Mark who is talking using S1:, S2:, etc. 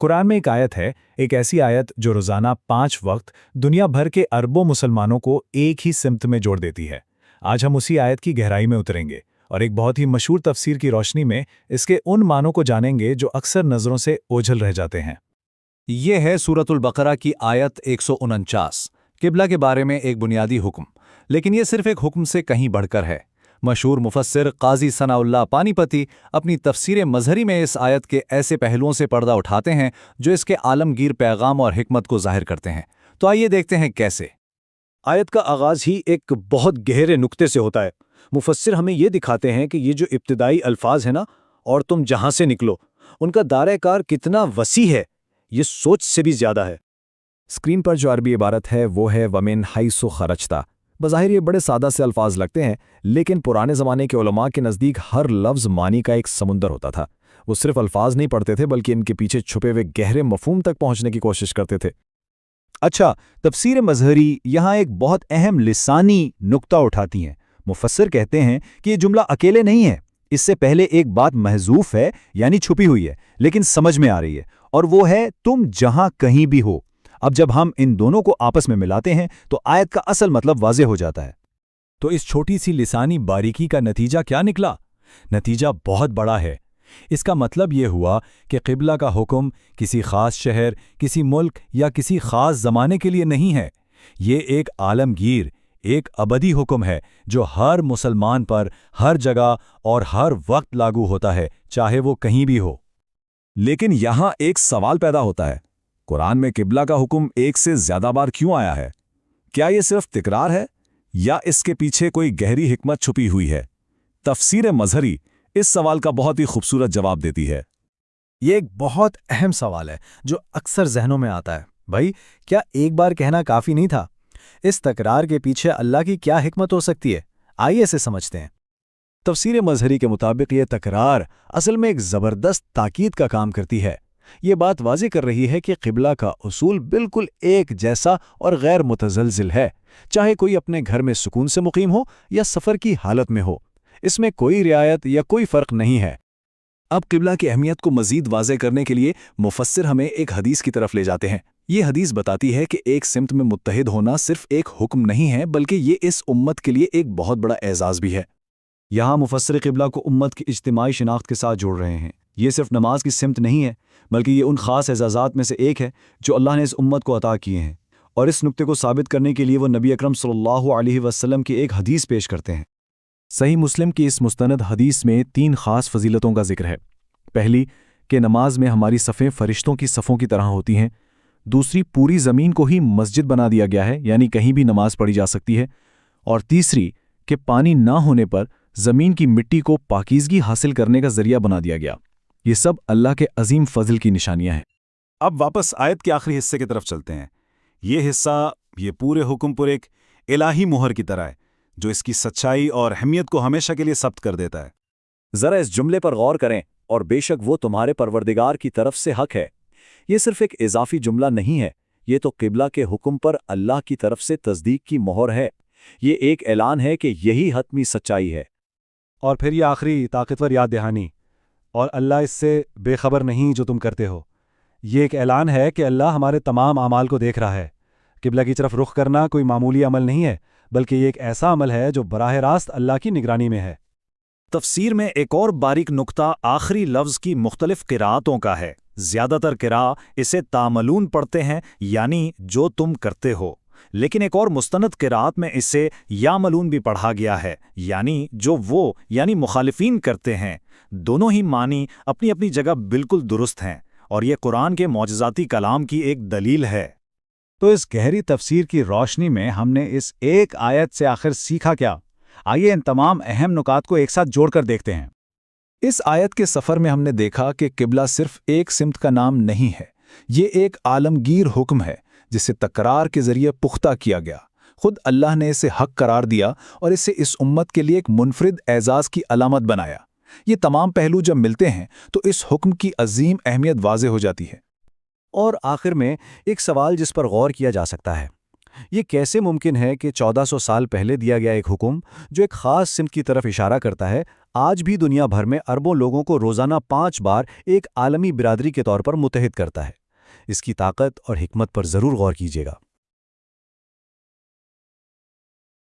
S1: कुरान में एक आयत है, एक ऐसी आयत जो रोज़ाना 5 वक्त दुनिया भर के अरबों मुसलमानों को एक ही सिमत में जोड़ देती है। आज हम उसी आयत की गहराई में उतरेंगे और एक बहुत ही मशहूर तफसीर की रोशनी में इसके उन मानों को जानेंगे जो अक्सर नज़रों से ओझल रह जाते हैं।
S2: ये है सूरतुल बकरा की आयत 149, किबला के बारे में एक बुनियादी हुक्म। लेकिन ये सिर्फ एक हुक्म से कहीं बढ़कर है। मशहूर मुफस्सिर काजी सनाउल्लाह पानीपती अपनी तफसीर मजहरी में इस आयत के ऐसे पहलुओं से पर्दा उठाते हैं जो इसके आलमगीर पैगाम और हिकमत को जाहिर करते हैं। तो आइए देखते हैं कैसे।
S3: आयत का आगाज़ ही एक बहुत गहरे नुक्ते से होता है। मुफस्सिर हमें ये दिखाते हैं कि ये जो इब्तिदाई अल्फाज है ना, और तुम जहां से निकलो, उनका दायरा-ए-कार कितना वसी है, ये सोच से भी ज़्यादा है।
S4: स्क्रीन पर जो अरबी इबारत है वो है वमिन हाइसु खरजता। बज़ाहिर ये बड़े सादा से अल्फाज लगते हैं, लेकिन पुराने ज़माने के उलमा के नज़दीक हर लफ्ज़ मानी का एक समुंदर होता था। वो सिर्फ अल्फाज नहीं पढ़ते थे बल्कि इनके पीछे छुपे हुए गहरे मफ़हूम तक पहुंचने की कोशिश करते थे।
S5: अच्छा, तफसीर मजहरी यहाँ एक बहुत अहम लिसानी नुक्ता उठाती हैं। मुफस्सिर कहते हैं कि ये जुमला अकेले नहीं है, इससे पहले एक बात महजूफ है यानी छुपी हुई है लेकिन समझ में आ रही है, और वो है तुम जहां कहीं भी हो। अब जब हम इन दोनों को आपस में मिलाते हैं तो आयत का असल मतलब वाज़े हो जाता है।
S2: तो इस छोटी सी लिसानी बारीकी का नतीजा क्या निकला? नतीजा बहुत बड़ा है। इसका मतलब ये हुआ कि क़िबला का हुक्म किसी ख़ास शहर, किसी मुल्क या किसी ख़ास ज़माने के लिए नहीं है। ये एक आलमगीर, एक अबदी हुक्म है जो हर मुसलमान पर हर जगह और हर वक्त लागू होता है, चाहे वो कहीं भी हो।
S4: लेकिन यहाँ एक सवाल पैदा होता है, कुरान में किबला का हुक्म एक से ज्यादा बार क्यों आया है? क्या ये सिर्फ तिकरार है या इसके पीछे कोई गहरी हिकमत छुपी हुई है? तफसीर मजहरी इस सवाल का बहुत ही खूबसूरत जवाब देती है।
S1: ये एक बहुत अहम सवाल है जो अक्सर जहनों में आता है। भाई, क्या एक बार कहना काफ़ी नहीं था? इस तकरार के पीछे अल्लाह की क्या हिकमत हो सकती है? आइए इसे समझते हैं।
S3: तफसीर मजहरी के मुताबिक ये तकरार असल में एक ज़बरदस्त ताकीद का काम करती है। ये बात वाज़ेह कर रही है कि क़िबला का उसूल बिल्कुल एक जैसा और गैर मुतज़लज़िल है, चाहे कोई अपने घर में सुकून से मुकीम हो या सफ़र की हालत में हो। इसमें कोई रियायत या कोई फ़र्क नहीं है।
S4: अब किबला की अहमियत को मज़ीद वाज़ेह करने के लिए मुफस्सिर हमें एक हदीस की तरफ ले जाते हैं। ये हदीस बताती है कि एक सिमत में मुत्तहिद होना सिर्फ एक हुक्म नहीं है, बल्कि ये इस उम्मत के लिए एक बहुत बड़ा एजाज़ भी है।
S5: यहाँ मुफस्सिर क़िबला को उम्मत की इज्तिमाई शिनाख्त के साथ जोड़ रहे हैं। ये सिर्फ नमाज की सिमत नहीं है, बल्कि ये उन ख़ास एजाज़ात में से एक है जो अल्लाह ने इस उम्मत को अता किए हैं। और इस नुक्ते को साबित करने के लिए वो नबी अकरम सल्लल्लाहु अलैहि वसल्लम की एक हदीस पेश करते हैं।
S4: सही मुस्लिम की इस मुस्तनद हदीस में 3 ख़ास फजीलतों का जिक्र है। पहली कि नमाज में हमारी सफ़ें फ़रिश्तों की सफ़ों की तरह होती हैं। दूसरी, पूरी ज़मीन को ही मस्जिद बना दिया गया है, यानी कहीं भी नमाज पढ़ी जा सकती है। और तीसरी कि पानी ना होने पर ज़मीन की मिट्टी को पाकीज़गी हासिल करने का ज़रिया बना दिया गया। ये सब अल्लाह के अजीम फ़ज़ल की निशानियाँ हैं।
S5: अब वापस आयत के आखिरी हिस्से की तरफ चलते हैं। ये हिस्सा, ये पूरे हुक्म पर एक इलाही मुहर की तरह है जो इसकी सच्चाई और अहमियत को हमेशा के लिए सब्त कर देता है।
S3: ज़रा इस जुमले पर गौर करें, और बेशक वो तुम्हारे परवरदिगार की तरफ से हक है। ये सिर्फ एक इजाफी जुमला नहीं है, ये तो क़िबला के हुक्म पर अल्लाह की तरफ से तस्दीक की मोहर है। ये एक ऐलान है कि यही हतमी सच्चाई है।
S6: और फिर ये आखिरी ताकतवर याद दहानी, और अल्लाह इससे बेखबर नहीं जो तुम करते हो। ये एक ऐलान है कि अल्लाह हमारे तमाम आमाल को देख रहा है। क़िबला की तरफ रुख करना कोई मामूली अमल नहीं है, बल्कि ये एक ऐसा अमल है जो बराह रास्त अल्लाह की निगरानी में है।
S7: तफसीर में एक और बारीक नुक्ता आखिरी लफ्ज़ की मुख्तलिफ क़िराअतों का है। ज़्यादातर क़िरा इसे तामलून पढ़ते हैं, यानी जो तुम करते हो, लेकिन एक और मुस्तनद क़िराअत में इसे यामलून भी पढ़ा गया है, यानी जो वो यानी मुखालिफीन करते हैं। दोनों ही मानी अपनी अपनी जगह बिल्कुल दुरुस्त हैं, और ये कुरान के मौजज़ाती कलाम की एक दलील है।
S5: तो इस गहरी तफसीर की रोशनी में हमने इस एक आयत से आखिर सीखा क्या? आइए इन तमाम अहम नुकात को एक साथ जोड़कर देखते हैं।
S4: इस आयत के सफ़र में हमने देखा कि किबला सिर्फ एक सिमत का नाम नहीं है, ये एक आलमगीर हुक्म है जिसे तकरार के ज़रिए पुख्ता किया गया। खुद अल्लाह ने इसे हक करार दिया और इसे इस उम्मत के लिए एक मुनफरिद एजाज़ की अलामत बनाया। ये तमाम पहलू जब मिलते हैं तो इस हुक्म की अजीम अहमियत वाज़े हो जाती है।
S3: और आखिर में एक सवाल जिस पर गौर किया जा सकता है, ये कैसे मुमकिन है कि 1400 साल पहले दिया गया एक हुक्म जो एक ख़ास सिमत की तरफ इशारा करता है,
S5: آج بھی دنیا بھر میں اربوں لوگوں کو روزانہ 5 بار ایک عالمی برادری کے طور پر متحد کرتا ہے۔ اس کی طاقت اور حکمت پر ضرور غور کیجیے گا۔